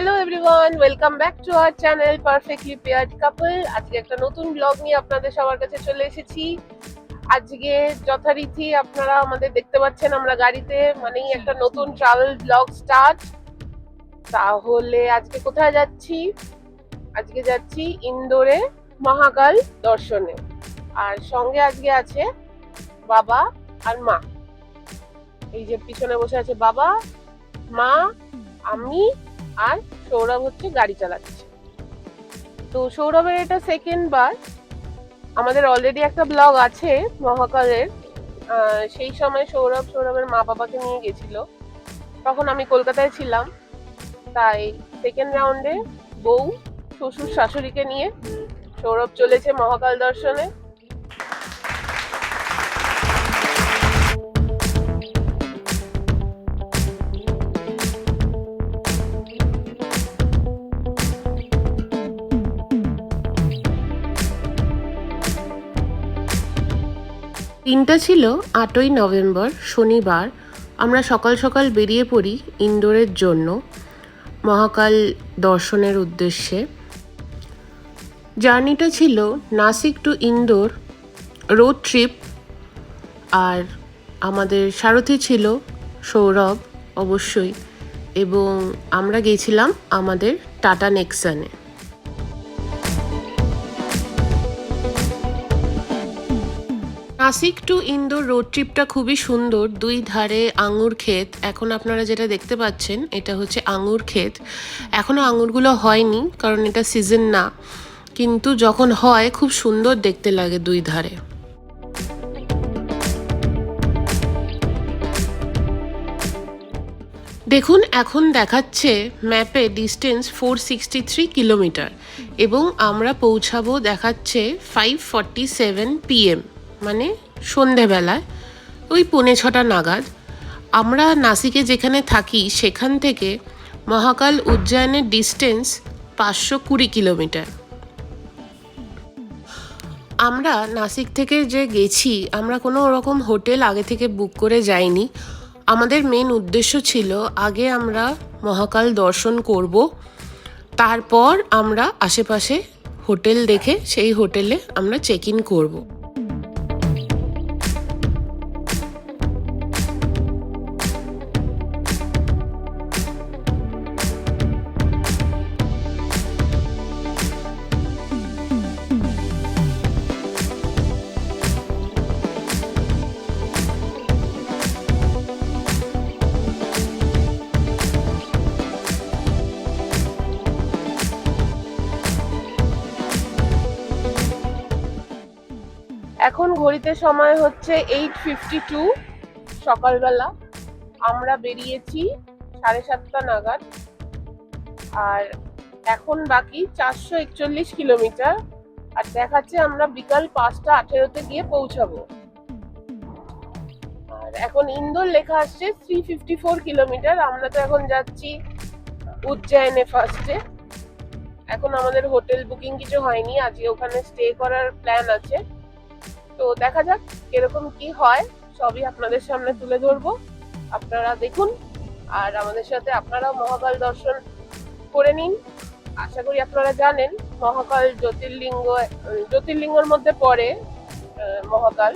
Hello everyone, welcome back to our channel perfectly paired couple. আজকে একটা নতুন blog নিয়ে আপনাদের সবার কাছে চলে এসেছি। আজকে যথারীতি আপনারা আমাদের দেখতে পাচ্ছেন, আমরা গাড়িতে, মানেই একটা নতুন ট্রাভেল ব্লগ স্টার্ট। তাহলে আজকে কোথায় যাচ্ছি? আজকে যাচ্ছি ইন্দোরে মহাকাল দর্শনে। আর সঙ্গে আজকে আছে বাবা আর মা। এই যে পিছনে বসে আছে বাবা, মা, আমি আর সৌরভ হচ্ছে গাড়ি চালাচ্ছে। তো সৌরভের এটা সেকেন্ড বার। আমাদের অলরেডি একটা ব্লগ আছে মহাকালের। সেই সময় সৌরভের মা বাবাকে নিয়ে গেছিল, তখন আমি কলকাতায় ছিলাম। তাই সেকেন্ড রাউন্ডে বউ, শ্বশুর, শাশুড়িকে নিয়ে সৌরভ চলেছে মহাকাল দর্শনে। দিনটা ছিল 8ই নভেম্বর, শনিবার। আমরা সকাল সকাল বেরিয়ে পড়ি ইন্দোরের জন্য, মহাকাল দর্শনের উদ্দেশ্যে। জার্নিটা ছিল Nashik to Indore road trip. আর আমাদের সারথি ছিল সৌরভ অবশ্যই, এবং আমরা গেছিলাম আমাদের টাটা নেক্সনে। নাসিক টু ইন্দোর রোড ট্রিপটা খুবই সুন্দর। দুই ধারে আঙুর ক্ষেত। এখন আপনারা যেটা দেখতে পাচ্ছেন এটা হচ্ছে আঙুর ক্ষেত। এখনও আঙুরগুলো হয়নি কারণ এটা সিজন না, কিন্তু যখন হয় খুব সুন্দর দেখতে লাগে দুই ধারে। দেখুন, এখন দেখাচ্ছে ম্যাপে ডিস্টেন্স 463 কিলোমিটার, এবং আমরা পৌঁছাবো দেখাচ্ছে 5:47 PM, মানে সন্ধেবেলায়, ওই 5:45 নাগাদ। আমরা নাসিকে যেখানে থাকি সেখান থেকে মহাকাল উজ্জয়নের ডিস্টেন্স 520 কিলোমিটার। আমরা নাসিক থেকে যে গেছি, আমরা কোনো রকম হোটেল আগে থেকে বুক করে যাইনি। আমাদের মেন উদ্দেশ্য ছিল আগে আমরা মহাকাল দর্শন করব, তারপর আমরা আশেপাশে হোটেল দেখে সেই হোটেলে আমরা চেক ইন করব। এখন ঘড়িতে সময় হচ্ছে 8:52 সকালবেলা। আমরা বেরিয়েছি 7:30 নাগাদ, আর এখন বাকি 441 কিলোমিটার। আর দেখাচ্ছে আমরা বিকাল 5:18 গিয়ে পৌঁছাবো। আর এখন ইন্দোর লেখা আসছে 354 কিলোমিটার। আমরা তো এখন যাচ্ছি উজ্জয়নে ফার্স্টে। এখন আমাদের হোটেল বুকিং কিছু হয়নি, আজকে ওখানে স্টে করার প্ল্যান আছে। তো দেখা যাক কিরকম কি হয়, সবই আপনাদের সামনে তুলে ধরবো, আপনারা দেখুন। আর আমাদের সাথে আপনারাও মহাকাল দর্শন করে নিন। আশা করি আপনারা জানেন মহাকাল জ্যোতির্লিঙ্গর মধ্যে পড়ে মহাকাল।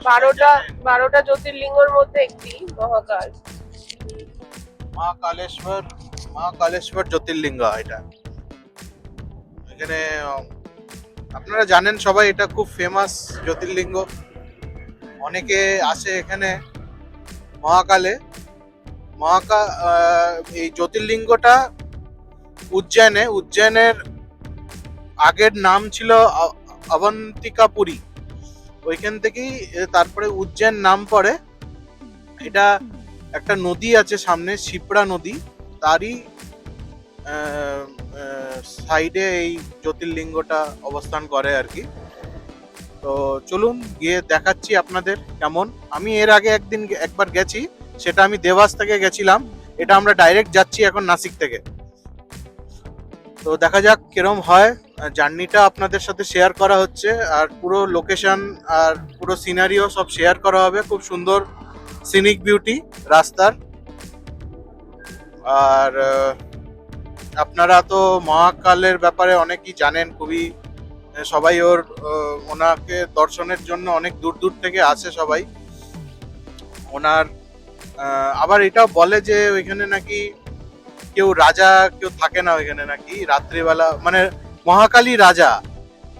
12টা জ্যোতির্লিঙ্গর মধ্যে একটি মহাকাল। মহাকালেশ্বর জ্যোতির্লিঙ্গ এটা। এখানে আপনারা জানেন সবাই, এটা খুব ফেমাস জ্যোতির্লিঙ্গ। অনেকে আসে এখানে মহাকালে। এই জ্যোতির্লিঙ্গটা উজ্জয়নের আগের নাম ছিল অবন্তিকাপুরী। ওইখান থেকেই তারপরে উজ্জয়ন নাম পড়ে। এটা একটা নদী আছে সামনে, শিপ্রা নদী, তারই সাইডে এই জ্যোতির্লিঙ্গটা অবস্থান করে আর কি। তো চলুন গিয়ে দেখাচ্ছি আপনাদের কেমন। আমি এর আগে একবার গেছি, সেটা আমি দেবাস থেকে গেছিলাম। এটা আমরা ডাইরেক্ট যাচ্ছি এখন নাসিক থেকে। তো দেখা যাক কিরম হয়। জার্নিটা আপনাদের সাথে শেয়ার করা হচ্ছে, আর পুরো লোকেশন আর পুরো সিনারিও সব শেয়ার করা হবে। খুব সুন্দর সিনিক বিউটি রাস্তার। আর আপনারা তো মহাকালের ব্যাপারে অনেকেই জানেন, খুবই সবাই ওনাকে দর্শনের জন্য অনেক দূর দূর থেকে আসে সবাই। ওনার আবার এটাও বলে যে ওইখানে নাকি কেউ রাজা কেউ থাকে না ওইখানে, নাকি রাত্রিবেলা মানে মহাকালী রাজা,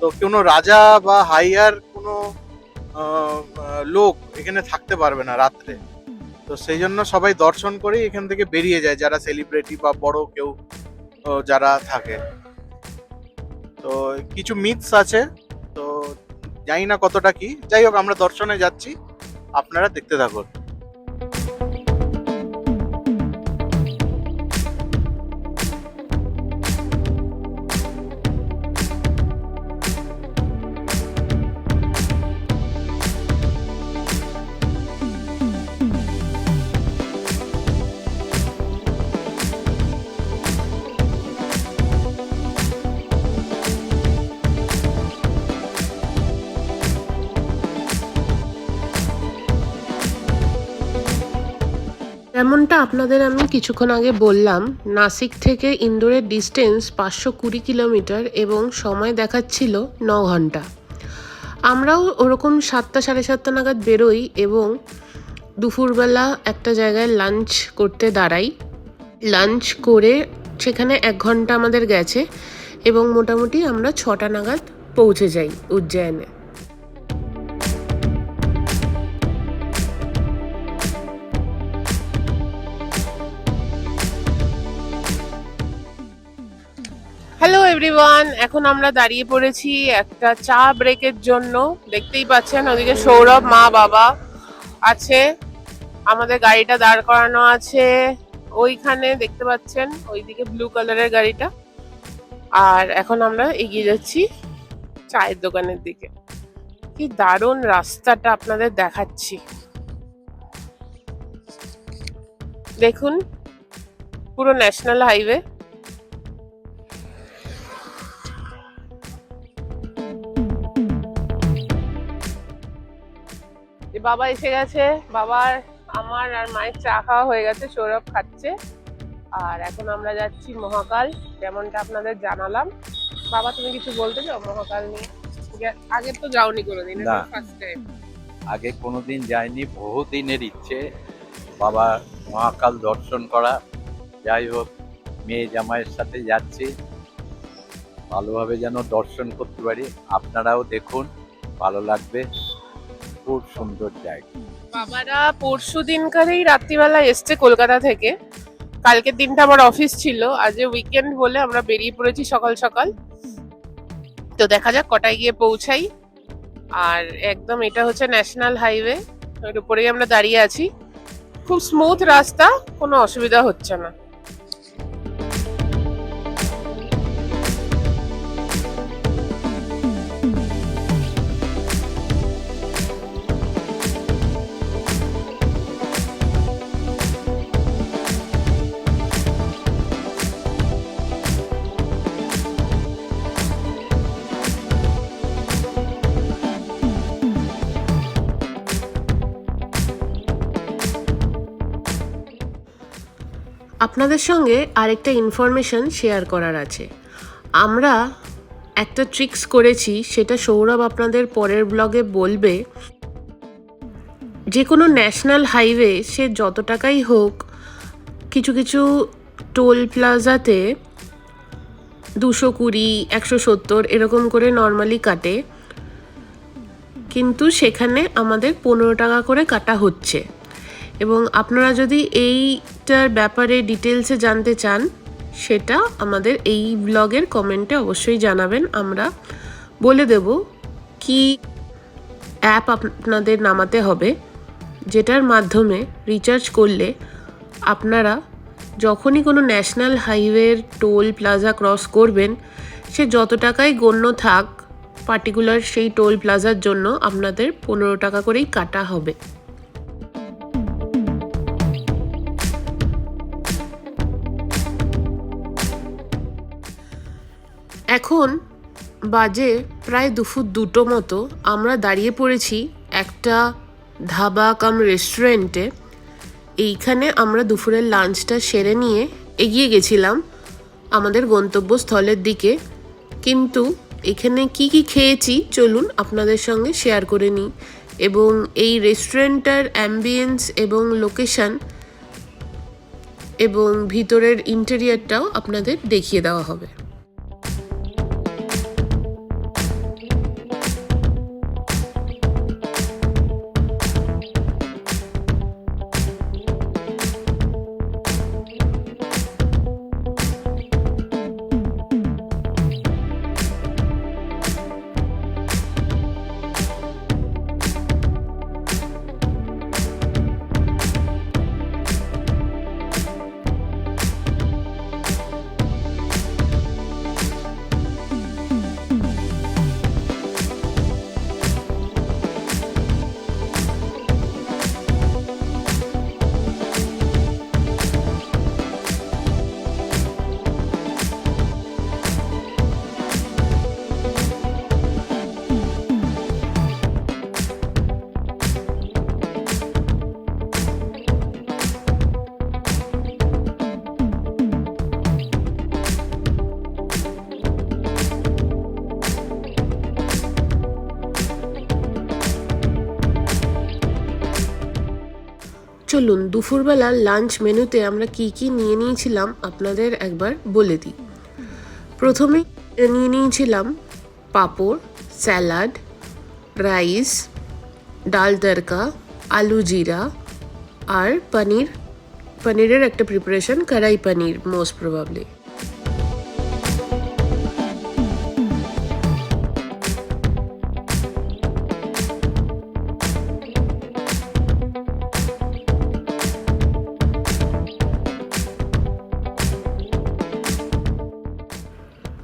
তো কোনো রাজা বা হাইয়ার কোনো লোক এখানে থাকতে পারবে না রাত্রে। তো সেই জন্য সবাই দর্শন করে এখান থেকে বেরিয়ে যায়, যারা সেলিব্রিটি বা বড় কেউ যারা থাকে। তো কিছু মিথস আছে, তো জানি না কতটা কি, যাই হোক আমরা দর্শনে যাচ্ছি, আপনারা দেখতে থাকুন। যেমনটা আপনাদের আমি কিছুক্ষণ আগে বললাম, নাসিক থেকে ইন্দোরের ডিস্টেন্স 520 কিলোমিটার এবং সময় দেখাচ্ছিল 9 ঘন্টা। আমরাও ওরকম 7টা সাড়ে 7টা নাগাদ বেরোই এবং দুপুরবেলা একটা জায়গায় লাঞ্চ করতে দাঁড়াই। লাঞ্চ করে সেখানে 1 ঘন্টা আমাদের গেছে এবং মোটামুটি আমরা 6টা নাগাদ পৌঁছে যাই উজ্জয়নে। হ্যালো এভরিওয়ান, এখন আমরা দাঁড়িয়ে পড়েছি একটা চা ব্রেকের জন্য। দেখতেই পাচ্ছেন ওদিকে সৌরভ, মা, বাবা আছে। আমাদের গাড়িটা দাঁড় করানো আছে ওইখানে, দেখতে পাচ্ছেন ওইদিকে ব্লু কালারের গাড়িটা। আর এখন আমরা এগিয়ে যাচ্ছি চায়ের দোকানের দিকে। কি দারুণ রাস্তাটা আপনাদের দেখাচ্ছি, দেখুন পুরো ন্যাশনাল হাইওয়ে। বাবা এসে গেছে, বাবার আমার আর মায়ের চা খাওয়া হয়ে গেছে, সৌরভ খাচ্ছে। আর এখন আমরা যাচ্ছি মহাকাল, যেমনটা আপনাদের জানালাম। বাবা তুমি কিছু বলতে চাও মহাকাল নিয়ে? আগে তো যাওনি কোনোদিন, না, ফার্স্ট টাইম। আগে কোনোদিন যাইনি, বহুদিনের ইচ্ছে বাবা মহাকাল দর্শন করা। যাই হোক, মেয়ে জামাইয়ের সাথে যাচ্ছি, ভালোভাবে যেন দর্শন করতে পারি। আপনারাও দেখুন, ভালো লাগবে, খুব সুন্দর জায়গা। বাবারা পরশু দিনকারেই রাত্রিবেলা এসছে কলকাতা থেকে। কালকের দিনটা আমার অফিস ছিল, আজ উইকেন্ড বলে আমরা বেরিয়ে পড়েছি সকাল সকাল। তো দেখা যাক কটায় গিয়ে পৌঁছাই। আর একদম এটা হচ্ছে ন্যাশনাল হাইওয়ে, এর উপরেই আমরা দাঁড়িয়ে আছি। খুব স্মুথ রাস্তা, কোনো অসুবিধা হচ্ছে না। আপনাদের সঙ্গে আরেকটা ইনফরমেশন শেয়ার করার আছে। আমরা একটা ট্রিক্স করেছি, সেটা সৌরভ আপনাদের পরের ব্লগে বলবে। যে কোনো ন্যাশনাল হাইওয়ে সে যত টাকাই হোক, কিছু কিছু টোল প্লাজাতে 220, 170 এরকম করে নর্মালি কাটে, কিন্তু সেখানে আমাদের 15 টাকা করে কাটা হচ্ছে। এবং আপনারা যদি এইটার ব্যাপারে ডিটেলসে জানতে চান, সেটা আমাদের এই ব্লগের কমেন্টে অবশ্যই জানাবেন। আমরা বলে দেব কি অ্যাপ আপনাদের নামাতে হবে, যেটার মাধ্যমে রিচার্জ করলে আপনারা যখনই কোনো ন্যাশনাল হাইওয়ের টোল প্লাজা ক্রস করবেন, সে যত টাকাই গণ্য থাক, পার্টিকুলার সেই টোল প্লাজার জন্য আপনাদের 15 টাকা করেই কাটা হবে। এখন বাজে প্রায় দুপুর 2টো মতো। আমরা দাঁড়িয়ে পড়েছি একটা ধাবা কাম রেস্টুরেন্টে। এইখানে আমরা দুপুরের লাঞ্চটা সেরে নিয়ে এগিয়ে গেছিলাম আমাদের গন্তব্যস্থলের দিকে। কিন্তু এখানে কি কি খেয়েছি চলুন আপনাদের সঙ্গে শেয়ার করে নিই, এবং এই রেস্টুরেন্টটার অ্যাম্বিয়েন্স এবং লোকেশন এবং ভিতরের ইন্টেরিয়রটাও আপনাদের দেখিয়ে দেওয়া হবে। চলুন দুপুরবেলার লাঞ্চ মেনুতে আমরা কি কি নিয়ে নিয়েছিলাম আপনাদের একবার বলে দিই। প্রথমে নিয়ে নিয়েছিলাম পাঁপড়, স্যালাড, রাইস, ডাল তড়কা, আলু জিরা আর পনিরের একটা প্রিপারেশন, কড়াই পনির মোস্ট প্রবাবলি।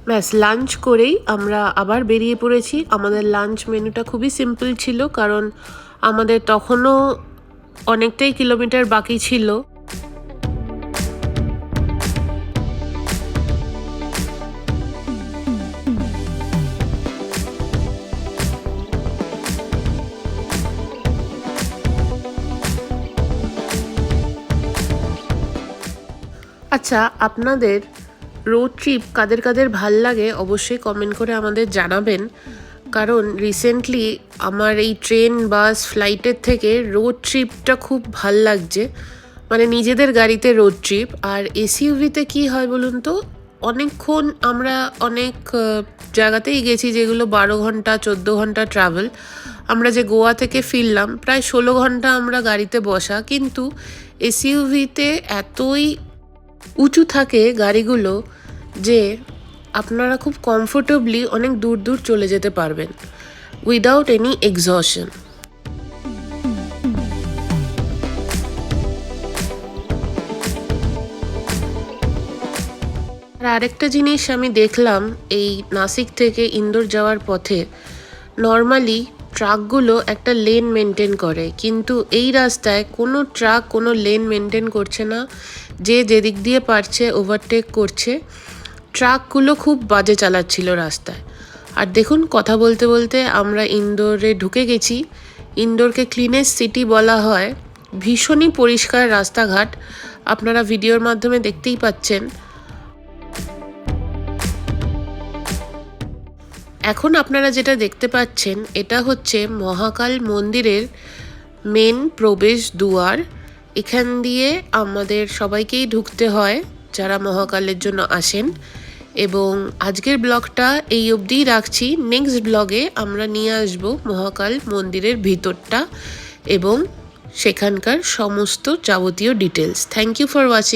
ব্যাস লাঞ্চ করেই আমরা আবার বেরিয়ে পড়েছি। আমাদের লাঞ্চ মেনুটা খুবই সিম্পল ছিল, কারণ আমাদের তখনও অনেকটাই কিলোমিটার বাকি ছিল। আচ্ছা, আপনাদের রোড ট্রিপ কাদের কাদের ভাল লাগে অবশ্যই কমেন্ট করে আমাদের জানাবেন, কারণ রিসেন্টলি আমার এই ট্রেন বাস ফ্লাইটের থেকে রোড ট্রিপটা খুব ভাল লাগছে, মানে নিজেদের গাড়িতে রোড ট্রিপ। আর এসইউভিতে কি হয় বলুন তো, অনেকক্ষণ আমরা অনেক জায়গাতেই গেছি যেগুলো 12 ঘন্টা 14 ঘন্টা ট্রাভেল। আমরা যে গোয়া থেকে ফিরলাম প্রায় 16 ঘন্টা আমরা গাড়িতে বসা, কিন্তু এসইউভিতে এতই উঁচু থাকে গাড়িগুলো যে আপনারা খুব কমফোর্টেবলি অনেক দূর দূর চলে যেতে পারবেন উইদাউট এনি এক্সহশন। আর আরেকটা জিনিস আমি দেখলাম, এই নাসিক থেকে ইন্দোর যাওয়ার পথে নর্মালি ট্রাকগুলো একটা লেন মেনটেন করে, কিন্তু এই রাস্তায় কোনো ট্রাক কোনো লেন মেনটেন করছে না, যে যেদিক দিয়ে পারছে ওভারটেক করছে। ট্রাকগুলো খুব বাজে চালাচ্ছিল রাস্তায়। আর দেখুন, কথা বলতে বলতে আমরা ইন্দোরে ঢুকে গেছি। ইন্দোরকে ক্লিনেস্ট সিটি বলা হয়, ভীষণই পরিষ্কার রাস্তাঘাট, আপনারা ভিডিওর মাধ্যমে দেখতেই পাচ্ছেন। এখন আপনারা যেটা দেখতে পাচ্ছেন এটা হচ্ছে মহাকাল মন্দিরের মেন প্রবেশ দুয়ার। এখান দিয়ে আমাদের সবাইকেই ঢুকতে হয় যারা মহাকালের জন্য আসেন। এবং আজকের ব্লগটা এই অবধিই রাখছি। নেক্সট ব্লগে আমরা নিয়ে আসব মহাকাল মন্দিরের ভিতরটা এবং সেখানকার সমস্ত যাবতীয় details. Thank you for watching.